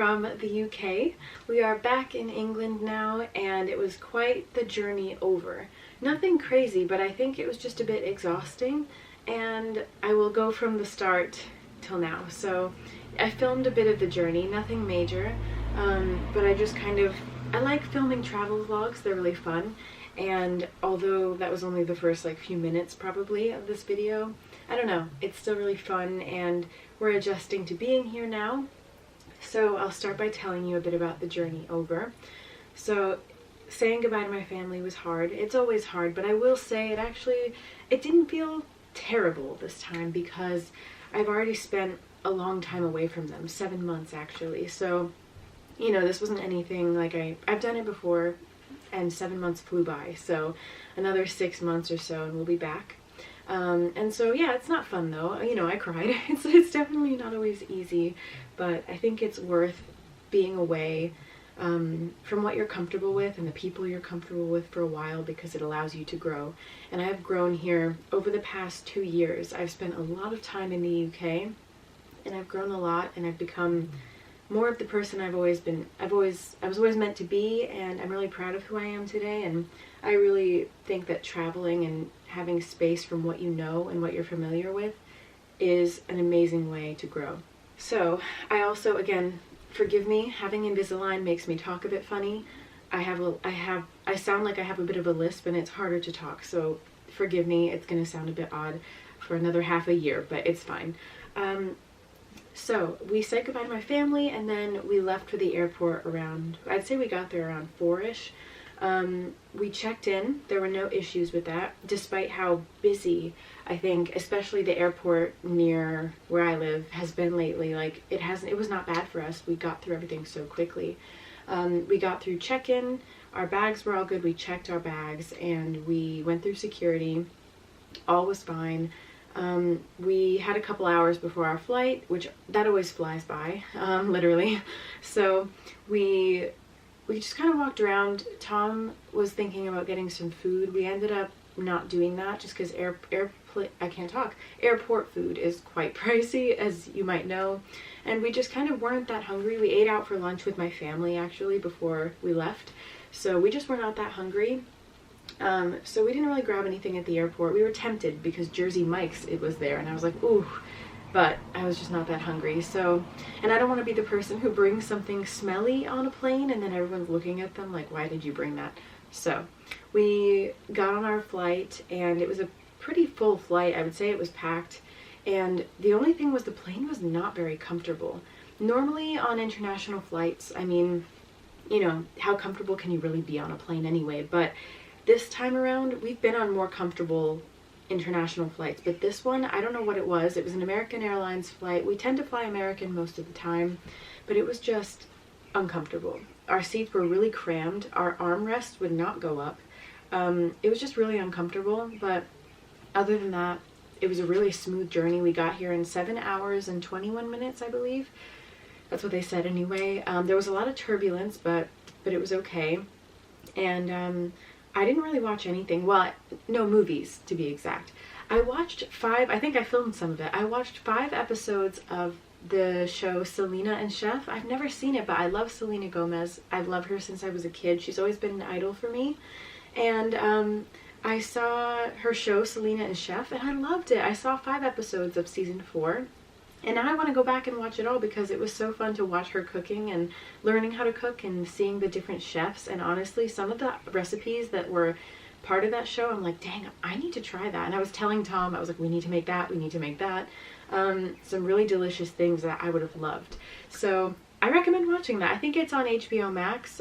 from the UK. We are back in England now, and it was quite the journey over. Nothing crazy, but I think it was just a bit exhausting, and I will go from the start till now. So I filmed a bit of the journey, nothing major, but I like filming travel vlogs. They're really fun, and although that was only the first few minutes probably of this video, I don't know, it's still really fun, and we're adjusting to being here now. So I'll start by telling you a bit about the journey over. So saying goodbye to my family was hard. It's always hard, but I will say it didn't feel terrible this time because I've already spent a long time away from them, 7 months actually. So, you know, this wasn't anything I've done it before, and 7 months flew by. So another 6 months or so and we'll be back. And so yeah, it's not fun though. You know, I cried. It's definitely not always easy, but I think it's worth being away from what you're comfortable with and the people you're comfortable with for a while, because it allows you to grow. And I've grown here over the past 2 years. I've spent a lot of time in the UK, and I've grown a lot, and I've become more of the person I was always meant to be, and I'm really proud of who I am today. And I really think that traveling and having space from what you know and what you're familiar with is an amazing way to grow. So I also, again, forgive me, having Invisalign makes me talk a bit funny. I sound like I have a bit of a lisp, and it's harder to talk, so forgive me. It's gonna sound a bit odd for another half a year, but it's fine. So we said goodbye to my family, and then we left for the airport around, I'd say we got there around 4-ish. We checked in. There were no issues with that, despite how busy I think, especially the airport near where I live, has been lately. It was not bad for us. We got through everything so quickly. We got through check-in. Our bags were all good. We checked our bags, and we went through security. All was fine. We had a couple hours before our flight, which that always flies by, literally. So we just kind of walked around. Tom was thinking about getting some food. We ended up not doing that just because airport food is quite pricey, as you might know, and we just kind of weren't that hungry. We ate out for lunch with my family actually before we left, so we just were not that hungry. So we didn't really grab anything at the airport. We were tempted because Jersey Mike's, it was there, and I was like, ooh, but I was just not that hungry. So, and I don't want to be the person who brings something smelly on a plane and then everyone's looking at them like, why did you bring that? So we got on our flight, and it was a pretty full flight. I would say it was packed, and the only thing was the plane was not very comfortable. Normally on international flights, I mean, you know, how comfortable can you really be on a plane anyway? But this time around, we've been on more comfortable international flights, but this one, I don't know what it was. It was an American Airlines flight. We tend to fly American most of the time, but it was just uncomfortable. Our seats were really crammed. Our armrests would not go up. It was just really uncomfortable, but other than that, it was a really smooth journey. We got here in 7 hours and 21 minutes, I believe. That's what they said anyway. There was a lot of turbulence, but it was okay. And I didn't really watch anything. Well, no movies, to be exact. I watched I think I filmed some of it. I watched 5 episodes of the show Selena and Chef. I've never seen it, but I love Selena Gomez. I've loved her since I was a kid. She's always been an idol for me. And I saw her show Selena and Chef, and I loved it. I saw 5 episodes of season 4. And now I want to go back and watch it all because it was so fun to watch her cooking and learning how to cook and seeing the different chefs. And honestly, some of the recipes that were part of that show, I'm like, dang, I need to try that. And I was telling Tom, I was like, we need to make that, we need to make that. Some really delicious things that I would have loved. So I recommend watching that. I think it's on HBO Max,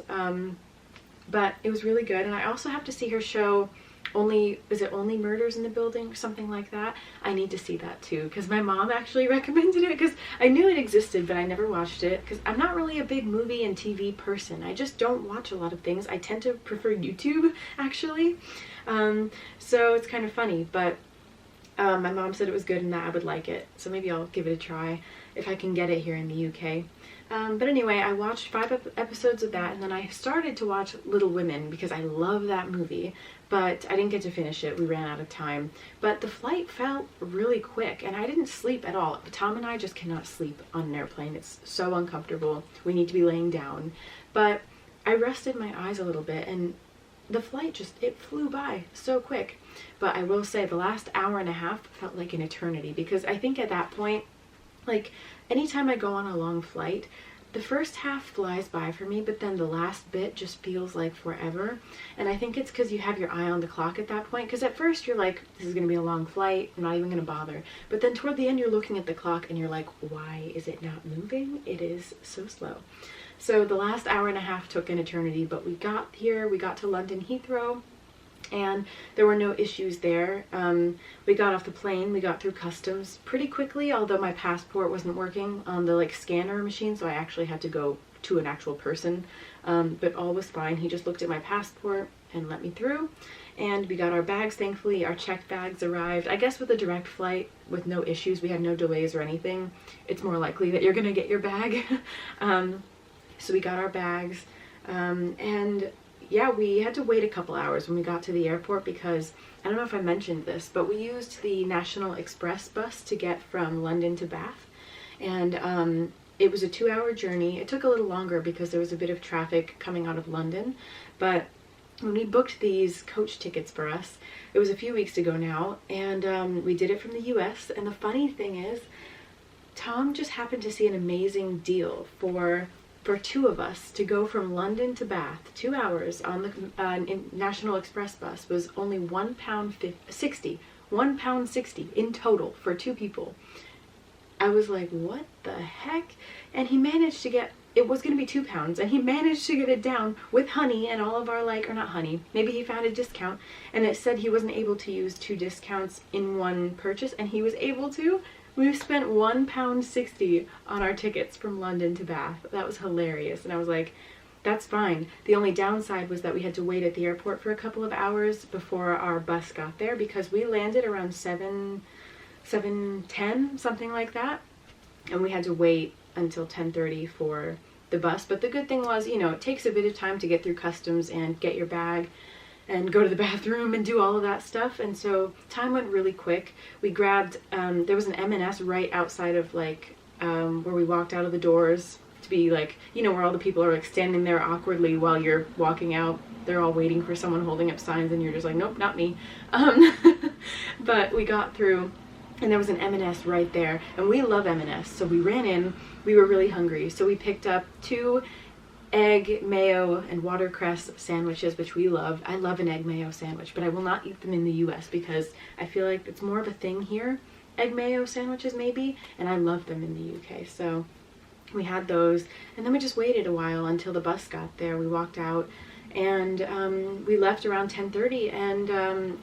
but it was really good. And I also have to see her show, is it Only Murders in the Building, something like that? I need to see that too, because my mom actually recommended it, because I knew it existed but I never watched it because I'm not really a big movie and TV person. I just don't watch a lot of things. I tend to prefer YouTube actually. So it's kind of funny, but my mom said it was good and that I would like it, so maybe I'll give it a try if I can get it here in the UK. But anyway, I watched 5 episodes of that, and then I started to watch Little Women because I love that movie, but I didn't get to finish it. We ran out of time. But the flight felt really quick, and I didn't sleep at all. Tom and I just cannot sleep on an airplane. It's so uncomfortable. We need to be laying down. But I rested my eyes a little bit, and the flight it flew by so quick. But I will say the last hour and a half felt like an eternity, because I think at that point, like, anytime I go on a long flight, the first half flies by for me, but then the last bit just feels like forever. And I think it's because you have your eye on the clock at that point, because at first you're like, this is going to be a long flight, I'm not even going to bother. But then toward the end you're looking at the clock and you're like, why is it not moving? It is so slow. So the last hour and a half took an eternity, but we got here, we got to London Heathrow, and there were no issues there. We got off the plane, we got through customs pretty quickly, although my passport wasn't working on the scanner machine, so I actually had to go to an actual person, but all was fine. He just looked at my passport and let me through, and we got our bags. Thankfully our checked bags arrived. I guess with a direct flight with no issues, we had no delays or anything, it's more likely that you're gonna get your bag. So we got our bags, and yeah, we had to wait a couple hours when we got to the airport because, I don't know if I mentioned this, but we used the National Express bus to get from London to Bath, and it was a 2-hour journey. It took a little longer because there was a bit of traffic coming out of London, but when we booked these coach tickets for us, it was a few weeks ago now, and we did it from the US, and the funny thing is, Tom just happened to see an amazing deal for 2 of us to go from London to Bath, 2 hours on the National Express bus was only £1.60, £1.60 in total for 2 people. I was like, what the heck? And he managed to get, it was going to be £2, and he managed to get it down with honey and all of our, or not honey, maybe he found a discount, and it said he wasn't able to use 2 discounts in one purchase, and he was able to. We spent £1.60 on our tickets from London to Bath. That was hilarious. And I was like, that's fine. The only downside was that we had to wait at the airport for a couple of hours before our bus got there, because we landed around 7:10, something like that. And we had to wait until 10:30 for the bus. But the good thing was, it takes a bit of time to get through customs and get your bag and go to the bathroom and do all of that stuff, and so time went really quick. We grabbed, there was an M&S right outside of where we walked out of the doors, to be where all the people are standing there awkwardly while you're walking out. They're all waiting for someone holding up signs and you're just like, nope, not me. But we got through, and there was an M&S right there, and we love M&S, so we ran in. We were really hungry, so we picked up 2 egg, mayo, and watercress sandwiches, which we love. I love an egg mayo sandwich, but I will not eat them in the US because I feel like it's more of a thing here. Egg mayo sandwiches maybe, and I love them in the UK. So we had those, and then we just waited a while until the bus got there. We walked out, and we left around 10:30, and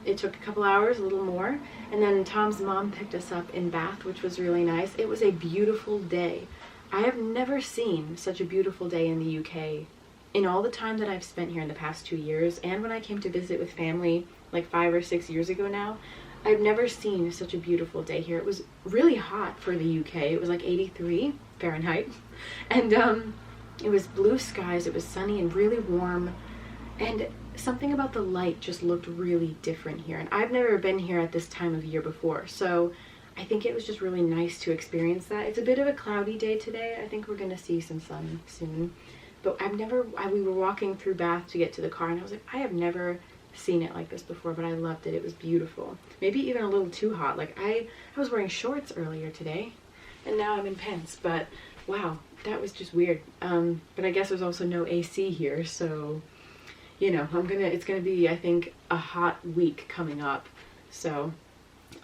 it took a couple hours, a little more, and then Tom's mom picked us up in Bath, which was really nice. It was a beautiful day. I have never seen such a beautiful day in the UK in all the time that I've spent here in the past 2 years, and when I came to visit with family 5 or 6 years ago now. I've never seen such a beautiful day here. It was really hot for the UK. It was 83 Fahrenheit, and it was blue skies, it was sunny and really warm, and something about the light just looked really different here, and I've never been here at this time of year before, so I think it was just really nice to experience that. It's a bit of a cloudy day today. I think we're going to see some sun soon. But we were walking through Bath to get to the car, and I was like, I have never seen it like this before, but I loved it. It was beautiful. Maybe even a little too hot. I was wearing shorts earlier today, and now I'm in pants. But wow, that was just weird. But I guess there's also no AC here, so, it's going to be, I think, a hot week coming up. So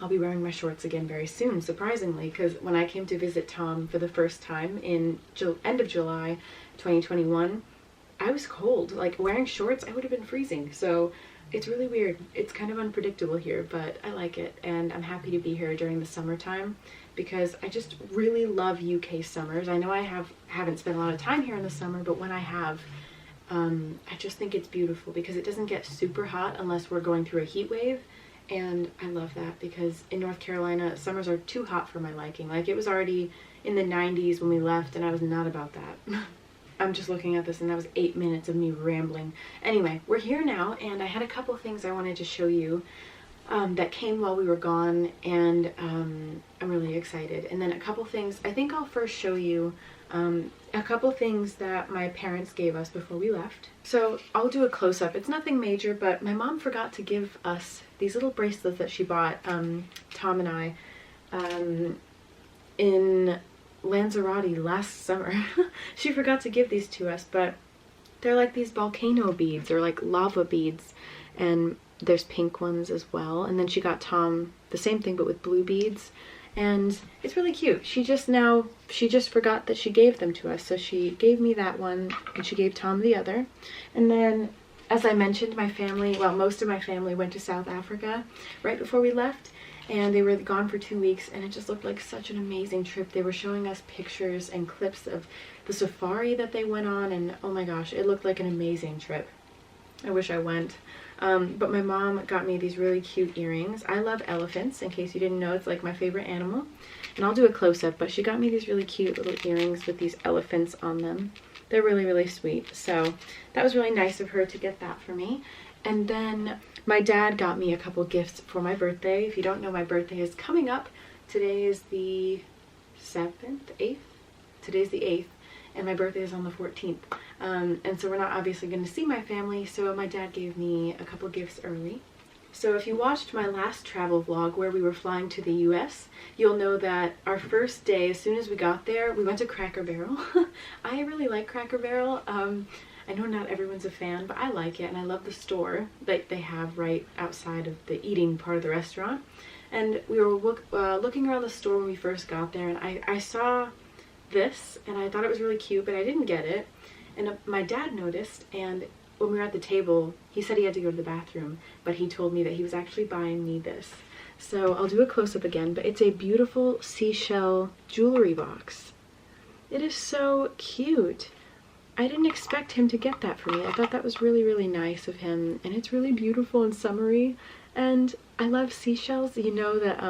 I'll be wearing my shorts again very soon, surprisingly, because when I came to visit Tom for the first time in end of July 2021, I was cold. Wearing shorts, I would have been freezing. So it's really weird. It's kind of unpredictable here, but I like it, and I'm happy to be here during the summertime because I just really love UK summers. I know I haven't spent a lot of time here in the summer, but when I have, I just think it's beautiful because it doesn't get super hot unless we're going through a heat wave. And I love that because in North Carolina, summers are too hot for my liking. It was already in the 90s when we left, and I was not about that. I'm just looking at this and that was 8 minutes of me rambling. Anyway, we're here now, and I had a couple things I wanted to show you that came while we were gone, and I'm really excited. And then a couple things, I think I'll first show you a couple things that my parents gave us before we left. So I'll do a close-up. It's nothing major, but my mom forgot to give us these little bracelets that she bought, Tom and I, in Lanzarote last summer. She forgot to give these to us, but they're like these volcano beads, or like lava beads, and there's pink ones as well. And then she got Tom the same thing but with blue beads, and it's really cute. She just forgot that she gave them to us, so she gave me that one and she gave Tom the other. And then, as I mentioned, my family, well, most of my family went to South Africa right before we left, and they were gone for 2 weeks, and it just looked like such an amazing trip. They were showing us pictures and clips of the safari that they went on, and oh my gosh, it looked like an amazing trip. I wish I went. But my mom got me these really cute earrings. I love elephants, in case you didn't know. It's like my favorite animal. And I'll do a close-up, but she got me these really cute little earrings with these elephants on them. They're really, really sweet. So that was really nice of her to get that for me. And then my dad got me a couple gifts for my birthday. If you don't know, my birthday is coming up. Today is the 7th, 8th? Today's the 8th. And my birthday is on the 14th. And so we're not obviously going to see my family, so my dad gave me a couple gifts early. So if you watched my last travel vlog where we were flying to the US, you'll know that our first day, as soon as we got there, we went to Cracker Barrel. I really like Cracker Barrel. I know not everyone's a fan, but I like it, and I love the store that they have right outside of the eating part of the restaurant. And we were looking around the store when we first got there, and I saw this, and I thought it was really cute, but I didn't get it. And my dad noticed, and when we were at the table, he said he had to go to the bathroom, but he told me that he was actually buying me this. So I'll do a close-up again, but it's a beautiful seashell jewelry box. It is so cute. I didn't expect him to get that for me. I thought that was really, really nice of him, and it's really beautiful and summery, and I love seashells. You know that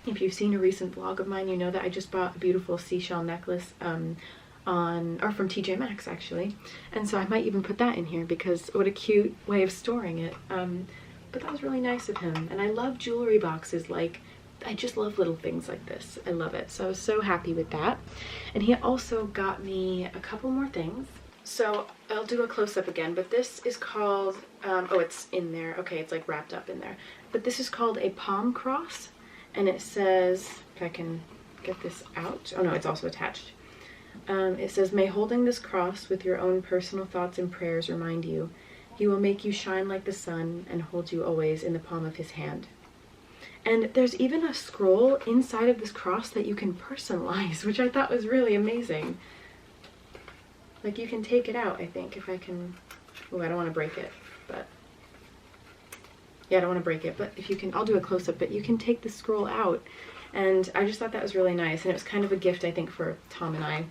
if you've seen a recent vlog of mine, you know that I just bought a beautiful seashell necklace from TJ Maxx, actually, and so I might even put that in here because what a cute way of storing it. But that was really nice of him, and I love jewelry boxes. Like, I just love little things like this. I love it. So I was so happy with that. And he also got me a couple more things. So I'll do a close-up again, but this is called, oh, it's in there. Okay, it's like wrapped up in there. But this is called a palm cross, and it says, if I can get this out. Oh no, it's also attached. It says, "May holding this cross with your own personal thoughts and prayers remind you, he will make you shine like the sun and hold you always in the palm of his hand." And there's even a scroll inside of this cross that you can personalize, which I thought was really amazing. Like, you can take it out, I think, if I can. Oh, I don't want to break it, but yeah, I don't want to break it, but if you can, I'll do a close-up, but you can take the scroll out. And I just thought that was really nice, and it was kind of a gift, I think, for Tom and I,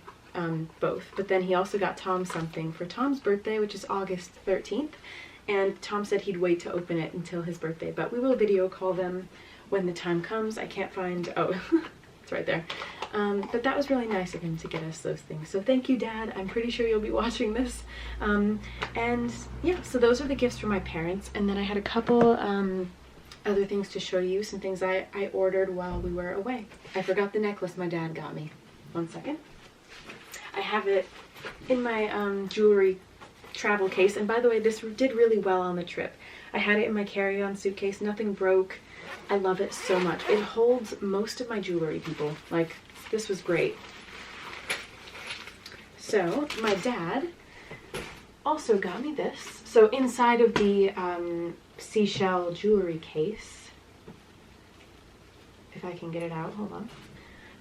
both. But then he also got Tom something for Tom's birthday, which is August 13th, and Tom said he'd wait to open it until his birthday, but we will video call them when the time comes. I can't find, oh, it's right there. But that was really nice of him to get us those things. So thank you, Dad. I'm pretty sure you'll be watching this. And yeah, so those are the gifts from my parents. And then I had a couple other things to show you, some things I ordered while we were away. I forgot the necklace my dad got me. 1 second. I have it in my jewelry travel case. And by the way, this did really well on the trip. I had it in my carry-on suitcase. Nothing broke. I love it so much. It holds most of my jewelry, people. Like, this was great. So my dad also got me this. So inside of the seashell jewelry case, if I can get it out, hold on.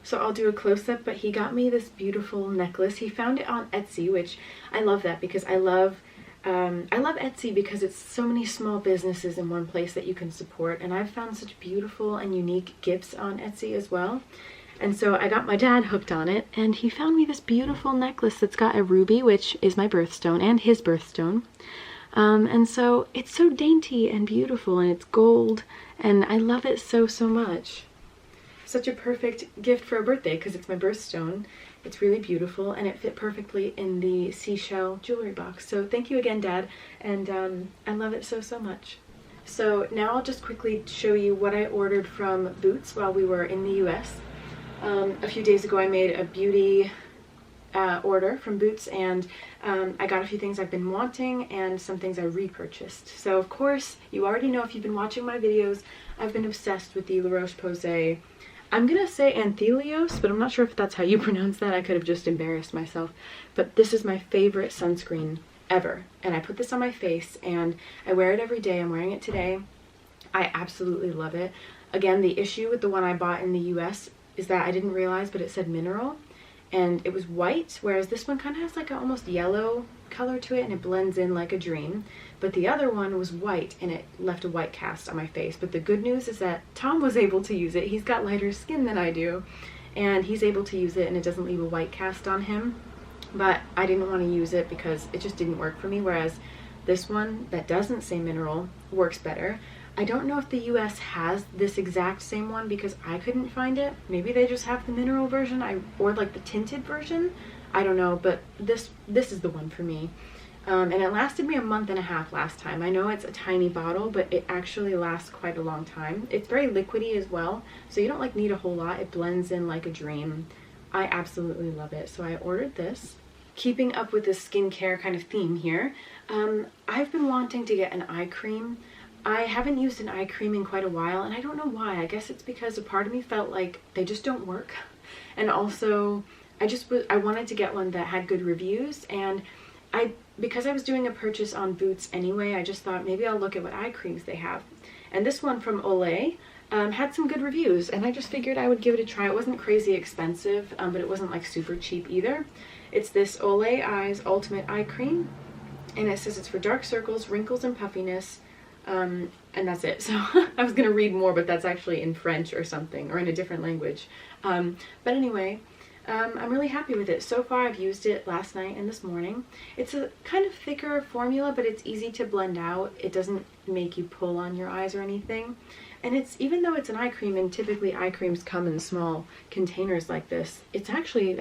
So I'll do a close-up, but he got me this beautiful necklace. He found it on Etsy, which I love that because I love Etsy because it's so many small businesses in one place that you can support, and I've found such beautiful and unique gifts on Etsy as well. And so I got my dad hooked on it, and he found me this beautiful necklace that's got a ruby, which is my birthstone and his birthstone. And so it's so dainty and beautiful, and it's gold, and I love it so, so much. such a perfect gift for a birthday because it's my birthstone. It's really beautiful and it fit perfectly in the seashell jewelry box. So thank you again, Dad, and I love it so, so much. So now I'll just quickly show you what I ordered from Boots while we were in the US. A few days ago I made a beauty order from Boots, and I got a few things I've been wanting and some things I repurchased. So of course, you already know if you've been watching my videos, I've been obsessed with the La Roche-Posay. I'm gonna say Anthelios, but I'm not sure if that's how you pronounce that. I could have just embarrassed myself. But this is my favorite sunscreen ever. And I put this on my face and I wear it every day. I'm wearing it today. I absolutely love it. Again, the issue with the one I bought in the US is that I didn't realize, but it said mineral. And it was white, whereas this one kind of has like an almost yellow color to it and it blends in like a dream. But the other one was white and it left a white cast on my face. But the good news is that Tom was able to use it. He's got lighter skin than I do, and he's able to use it and it doesn't leave a white cast on him. But I didn't want to use it because it just didn't work for me, whereas this one that doesn't say mineral works better. I don't know if the US has this exact same one because I couldn't find it. Maybe they just have the mineral version or like the tinted version. I don't know, but this is the one for me. And it lasted me a month and a half last time. I know it's a tiny bottle, but it actually lasts quite a long time. It's very liquidy as well, so you don't like need a whole lot. It blends in like a dream. I absolutely love it. So I ordered this. Keeping up with this skincare kind of theme here, I've been wanting to get an eye cream. I haven't used an eye cream in quite a while, and I don't know why. I guess it's because a part of me felt like they just don't work. And also, I wanted to get one that had good reviews, and because I was doing a purchase on Boots anyway, I just thought maybe I'll look at what eye creams they have. And this one from Olay had some good reviews, and I just figured I would give it a try. It wasn't crazy expensive, but it wasn't like super cheap either. It's this Olay Eyes Ultimate Eye Cream, and it says it's for dark circles, wrinkles, and puffiness. And that's it. So I was gonna read more, but that's actually in French or something, or in a different language. But anyway, I'm really happy with it. So far I've used it last night and this morning. It's a kind of thicker formula, but it's easy to blend out. It doesn't make you pull on your eyes or anything. And even though it's an eye cream, and typically eye creams come in small containers like this, it's actually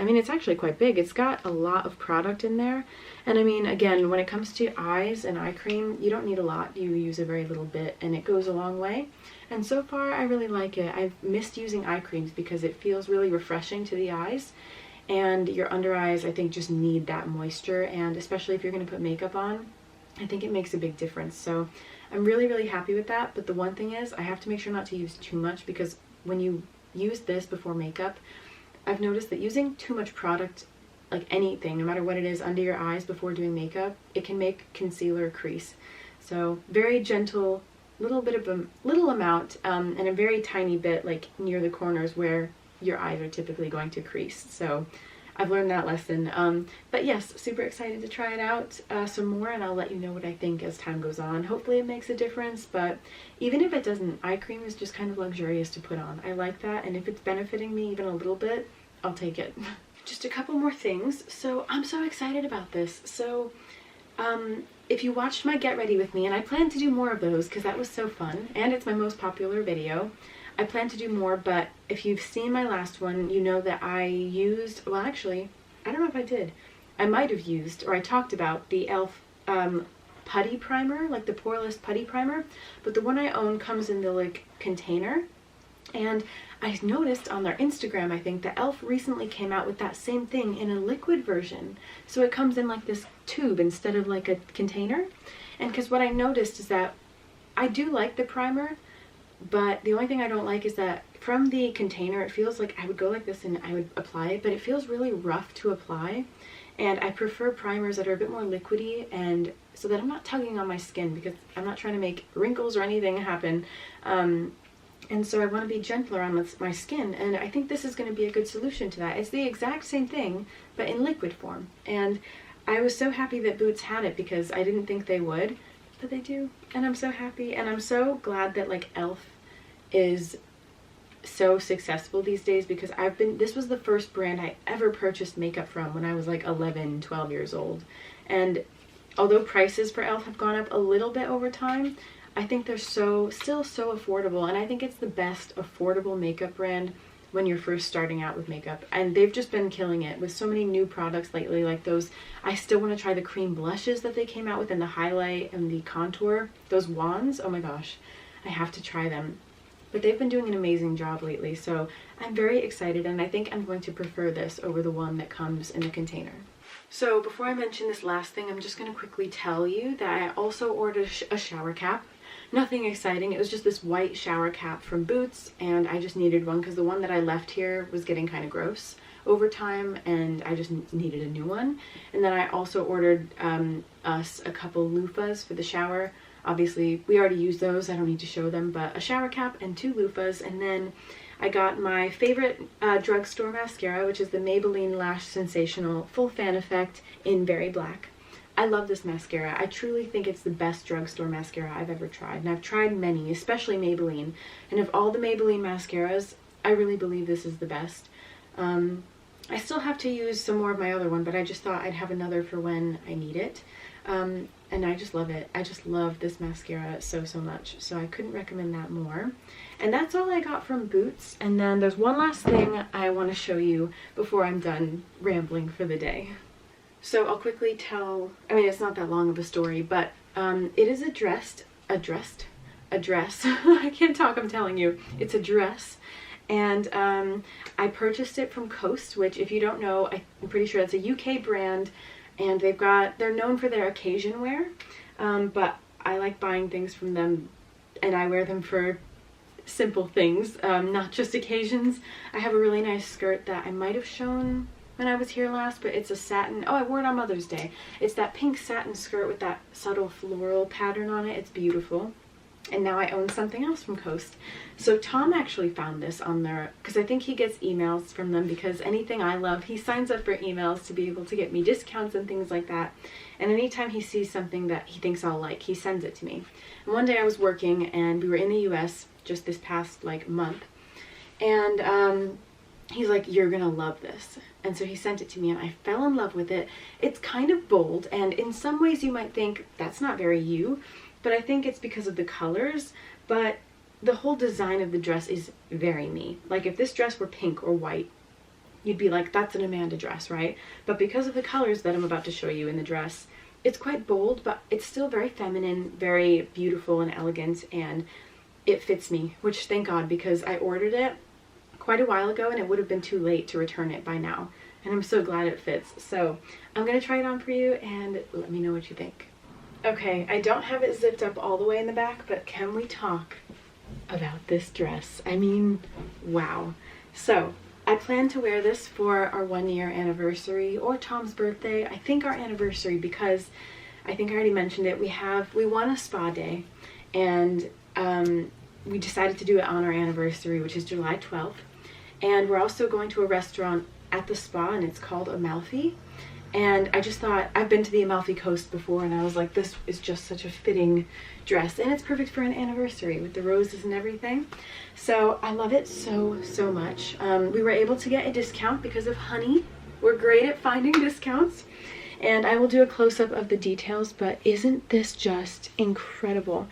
quite big. It's got a lot of product in there. And I mean, again, when it comes to eyes and eye cream, you don't need a lot. You use a very little bit and it goes a long way. And so far, I really like it. I've missed using eye creams because it feels really refreshing to the eyes. And your under eyes, I think, just need that moisture. And especially if you're going to put makeup on, I think it makes a big difference. So I'm really, really happy with that. But the one thing is, I have to make sure not to use too much, because when you use this before makeup, I've noticed that using too much product, like anything, no matter what it is, under your eyes before doing makeup, it can make concealer crease. So very gentle, little amount, and a very tiny bit like near the corners where your eyes are typically going to crease. So I've learned that lesson. But yes, super excited to try it out some more, and I'll let you know what I think as time goes on. Hopefully it makes a difference, but even if it doesn't, eye cream is just kind of luxurious to put on. I like that, and if it's benefiting me even a little bit, I'll take it. Just a couple more things. So I'm so excited about this. So if you watched my Get Ready With Me, and I plan to do more of those because that was so fun, and it's my most popular video. I plan to do more, but if you've seen my last one, you know that I used, well actually, I don't know if I did. I might have used, or I talked about the e.l.f. Putty Primer, like the Poreless Putty Primer, but the one I own comes in the like container. And I noticed on their Instagram, I think, that e.l.f. recently came out with that same thing in a liquid version. So it comes in like this tube instead of like a container. And because what I noticed is that I do like the primer, but the only thing I don't like is that from the container, it feels like I would go like this and I would apply it, but it feels really rough to apply. And I prefer primers that are a bit more liquidy, and so that I'm not tugging on my skin, because I'm not trying to make wrinkles or anything happen. And so I want to be gentler on my skin, and I think this is going to be a good solution to that. It's the exact same thing, but in liquid form. And I was so happy that Boots had it, because I didn't think they would, but they do. And I'm so happy, and I'm so glad that like e.l.f. is so successful these days, because this was the first brand I ever purchased makeup from when I was like 11, 12 years old. And although prices for e.l.f. have gone up a little bit over time, I think they're still so affordable, and I think it's the best affordable makeup brand when you're first starting out with makeup, and they've just been killing it with so many new products lately, like those. I still want to try the cream blushes that they came out with, and the highlight and the contour, those wands. Oh my gosh, I have to try them. But they've been doing an amazing job lately, so I'm very excited, and I think I'm going to prefer this over the one that comes in the container. So before I mention this last thing, I'm just going to quickly tell you that I also ordered a shower cap. Nothing exciting, it was just this white shower cap from Boots, and I just needed one because the one that I left here was getting kind of gross over time, and I just needed a new one. And then I also ordered us a couple loofahs for the shower. Obviously, we already used those, I don't need to show them, but a shower cap and 2 loofahs. And then I got my favorite drugstore mascara, which is the Maybelline Lash Sensational Full Fan Effect in Very Black. I love this mascara. I truly think it's the best drugstore mascara I've ever tried. And I've tried many, especially Maybelline. And of all the Maybelline mascaras, I really believe this is the best. I still have to use some more of my other one, but I just thought I'd have another for when I need it. And I just love it. I just love this mascara so much. So I couldn't recommend that more. And that's all I got from Boots. And then there's one last thing I want to show you before I'm done rambling for the day. So I'll quickly tell, I mean, it's not that long of a story, but it is a dress. I can't talk, I'm telling you. It's a dress. And I purchased it from Coast, which, if you don't know, I'm pretty sure it's a UK brand. And they're known for their occasion wear. But I like buying things from them, and I wear them for simple things, not just occasions. I have a really nice skirt that I might have shown when I was here last, but it's a satin. Oh, I wore it on Mother's Day. It's that pink satin skirt with that subtle floral pattern on it. It's beautiful. And now I own something else from Coast. So Tom actually found this on there, because I think he gets emails from them, because anything I love, he signs up for emails to be able to get me discounts and things like that. And anytime he sees something that he thinks I'll like, he sends it to me. And one day I was working, and we were in the US just this past month, and he's like, "You're gonna love this." And so he sent it to me, and I fell in love with it. It's kind of bold, and in some ways you might think that's not very you, but I think it's because of the colors. But the whole design of the dress is very me. Like, if this dress were pink or white, you'd be like, that's an Amanda dress, right? But because of the colors that I'm about to show you in the dress, it's quite bold, but it's still very feminine, very beautiful and elegant, and it fits me, which thank God, because I ordered it quite a while ago and it would have been too late to return it by now. And I'm so glad it fits. So I'm gonna try it on for you and let me know what you think. Okay, I don't have it zipped up all the way in the back, but can we talk about this dress? I mean, wow. So I plan to wear this for our 1-year anniversary or Tom's birthday. I think our anniversary, because I think I already mentioned it. We won a spa day, and we decided to do it on our anniversary, which is July 12th. And we're also going to a restaurant at the spa, and it's called Amalfi. And I just thought, I've been to the Amalfi Coast before, and I was like, this is just such a fitting dress, and it's perfect for an anniversary with the roses and everything. So I love it so much. We were able to get a discount because of Honey. We're great at finding discounts, and I will do a close-up of the details, but isn't this just incredible?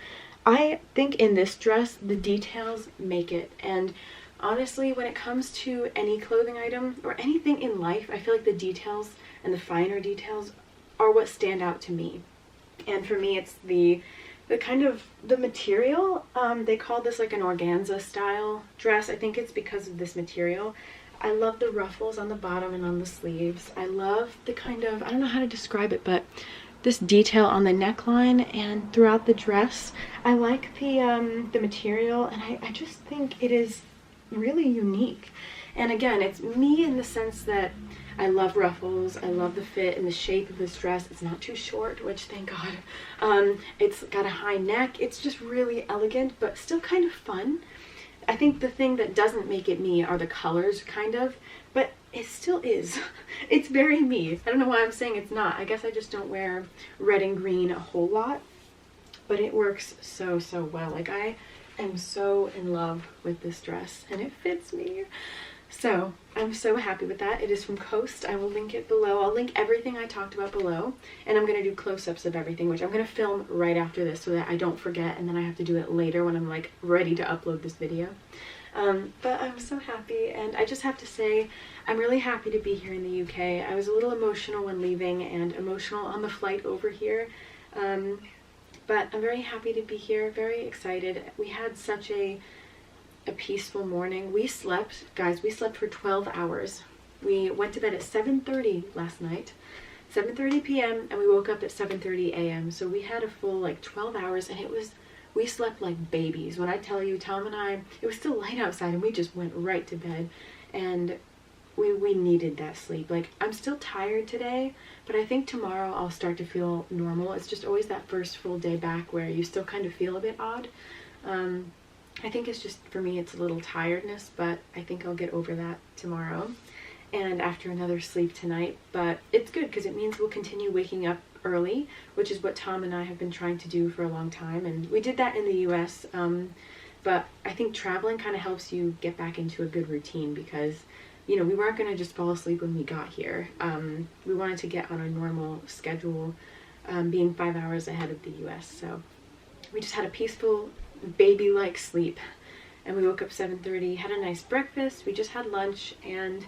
I think in this dress, the details make it. And honestly, when it comes to any clothing item or anything in life, I feel like the details and the finer details are what stand out to me. And for me, it's the kind of the material. They call this like an organza style dress. I think it's because of this material. I love the ruffles on the bottom and on the sleeves. I love the kind of, I don't know how to describe it, but this detail on the neckline and throughout the dress. I like the material, and I just think it is really unique. And again, it's me in the sense that I love ruffles, I love the fit and the shape of this dress. It's not too short, which thank God. It's got a high neck. It's just really elegant, but still kind of fun. I think the thing that doesn't make it me are the colors, kind of, but it still is. It's very me. I don't know why I'm saying it's not. I guess I just don't wear red and green a whole lot, but it works so well. Like, I am so in love with this dress, and it fits me. So I'm so happy with that. It is from Coast. I will link it below. I'll link everything I talked about below, and I'm going to do close-ups of everything, which I'm going to film right after this so that I don't forget, and then I have to do it later when I'm like ready to upload this video. But I'm so happy, and I just have to say I'm really happy to be here in the UK. I was a little emotional when leaving and emotional on the flight over here, but I'm very happy to be here, very excited. We had such a peaceful morning. We slept, guys, we slept for 12 hours. We went to bed at 7:30 last night, 7:30 p.m., and we woke up at 7:30 a.m. So we had a full like 12 hours, and we slept like babies. When I tell you, Tom and I, it was still light outside and we just went right to bed, and we needed that sleep. Like, I'm still tired today, but I think tomorrow I'll start to feel normal. It's just always that first full day back where you still kind of feel a bit odd. I think it's just, for me, it's a little tiredness, but I think I'll get over that tomorrow and after another sleep tonight. But it's good because it means we'll continue waking up early, which is what Tom and I have been trying to do for a long time, and we did that in the US, but I think traveling kind of helps you get back into a good routine because, you know, we weren't going to just fall asleep when we got here. We wanted to get on a normal schedule, being 5 hours ahead of the US, so we just had a peaceful baby-like sleep, and we woke up 7:30, had a nice breakfast, we just had lunch, and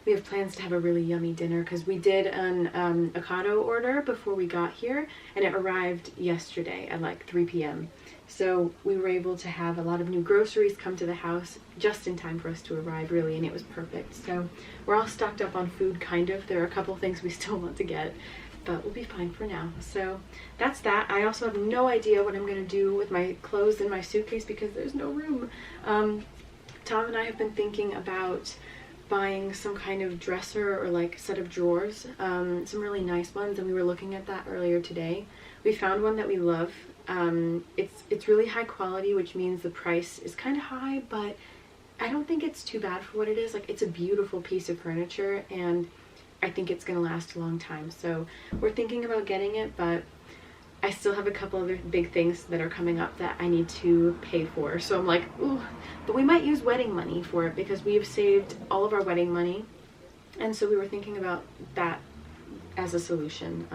we have plans to have a really yummy dinner because we did an Ocado order before we got here, and it arrived yesterday at like 3 p.m. So we were able to have a lot of new groceries come to the house just in time for us to arrive, really, and it was perfect. So we're all stocked up on food, kind of. There are a couple things we still want to get, but we'll be fine for now. So that's that. I also have no idea what I'm going to do with my clothes in my suitcase because there's no room. Tom and I have been thinking about buying some kind of dresser or like set of drawers, some really nice ones, and we were looking at that earlier today. We found one that we love. It's really high quality, which means the price is kind of high, but I don't think it's too bad for what it is. Like, it's a beautiful piece of furniture, and I think it's gonna last a long time. So we're thinking about getting it, but I still have a couple other big things that are coming up that I need to pay for. So I'm like, ooh, but we might use wedding money for it because we've saved all of our wedding money. And so we were thinking about that as a solution.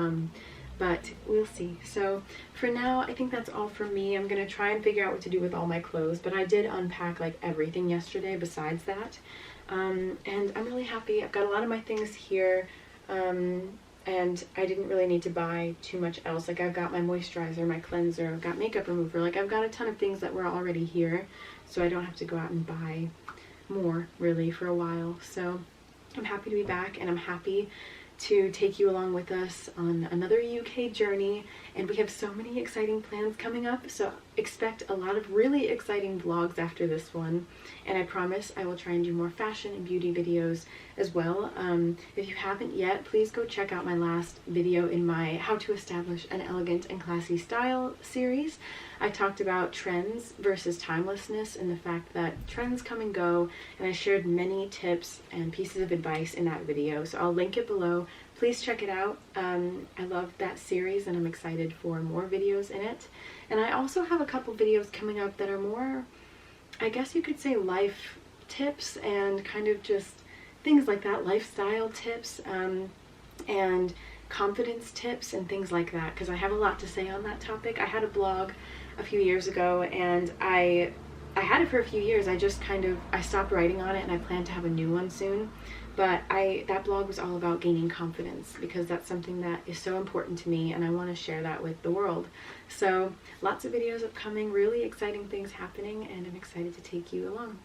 But we'll see. So for now, I think that's all for me. I'm gonna try and figure out what to do with all my clothes, but I did unpack like everything yesterday besides that. And I'm really happy. I've got a lot of my things here. And I didn't really need to buy too much else. Like, I've got my moisturizer, my cleanser, I've got makeup remover. Like, I've got a ton of things that were already here, so I don't have to go out and buy more, really, for a while. So I'm happy to be back, and I'm happy to take you along with us on another UK journey, and we have so many exciting plans coming up, so expect a lot of really exciting vlogs after this one, and I promise I will try and do more fashion and beauty videos as well. If you haven't yet, please go check out my last video in my How to Establish an Elegant and Classy Style series. I talked about trends versus timelessness and the fact that trends come and go, and I shared many tips and pieces of advice in that video, so I'll link it below. Please check it out. I love that series, and I'm excited for more videos in it. And I also have a couple videos coming up that are more, I guess you could say, life tips and kind of just things like that, lifestyle tips, and confidence tips and things like that, because I have a lot to say on that topic. I had a blog a few years ago, and I had it for a few years. I stopped writing on it, and I plan to have a new one soon. But that blog was all about gaining confidence, because that's something that is so important to me, and I want to share that with the world. So lots of videos upcoming, really exciting things happening, and I'm excited to take you along.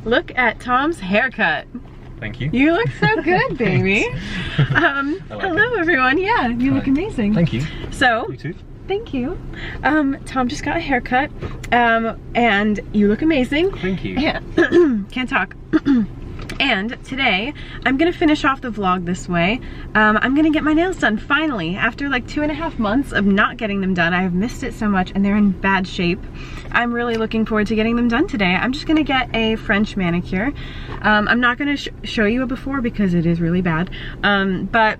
Look at Tom's haircut. Thank you. You look so good, baby. Hello, everyone. Yeah, you look amazing. Thank you. So, You too. thank you. Tom just got a haircut, and you look amazing. Thank you. Yeah. Can't talk. And today, I'm gonna finish off the vlog this way. I'm gonna get my nails done finally. After like 2.5 months of not getting them done, I have missed it so much and they're in bad shape. I'm really looking forward to getting them done today. I'm just gonna get a French manicure. I'm not gonna show you a before because it is really bad, but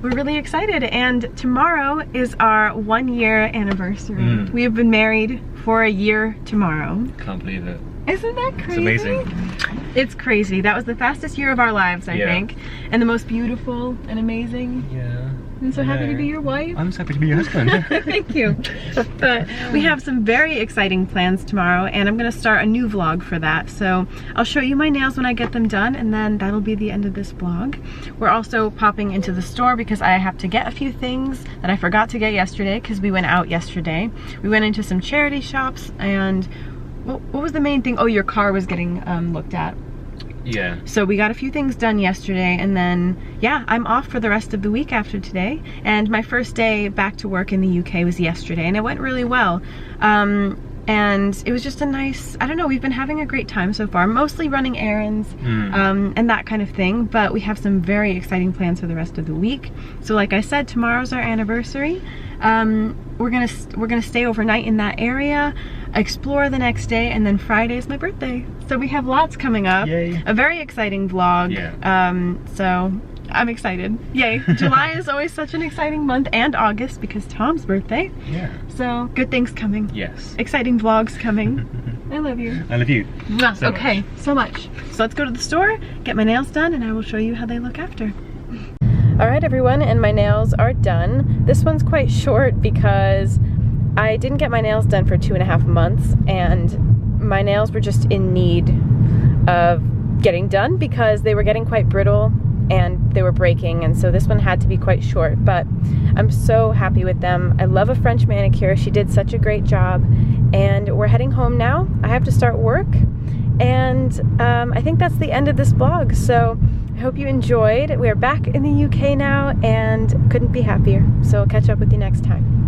we're really excited, and tomorrow is our 1-year anniversary. We have been married for a year tomorrow. Can't believe it. Isn't that crazy? It's amazing. It's crazy. That was the fastest year of our lives, I think. And the most beautiful and amazing. Yeah. I'm so happy to be your wife. I'm so happy to be your husband. Thank you. But we have some very exciting plans tomorrow, and I'm gonna start a new vlog for that. So I'll show you my nails when I get them done, and then that'll be the end of this vlog. We're also popping into the store because I have to get a few things that I forgot to get yesterday because we went out yesterday. We went into some charity shops, and what was the main thing? Oh, your car was getting looked at. Yeah. So we got a few things done yesterday, and then yeah, I'm off for the rest of the week after today. And my first day back to work in the UK was yesterday, and it went really well. And it was just a nice, I don't know, we've been having a great time so far, mostly running errands and that kind of thing, but we have some very exciting plans for the rest of the week. So like I said, tomorrow's our anniversary. We're gonna stay overnight in that area, explore the next day, and then Friday is my birthday. So we have lots coming up. Yay. A very exciting vlog. Yeah. So I'm excited. Yay. July is always such an exciting month, and August because Tom's birthday. Yeah. So good things coming. Yes. Exciting vlogs coming. I love you. I love you. So okay, so much. So let's go to the store, get my nails done, and I will show you how they look after. All right, everyone, and my nails are done. This one's quite short because I didn't get my nails done for 2.5 months, and my nails were just in need of getting done because they were getting quite brittle and they were breaking, and so this one had to be quite short, but I'm so happy with them. I love a French manicure. She did such a great job, and we're heading home now. I have to start work, and I think that's the end of this vlog. So I hope you enjoyed. We are back in the UK now and couldn't be happier. So I'll catch up with you next time.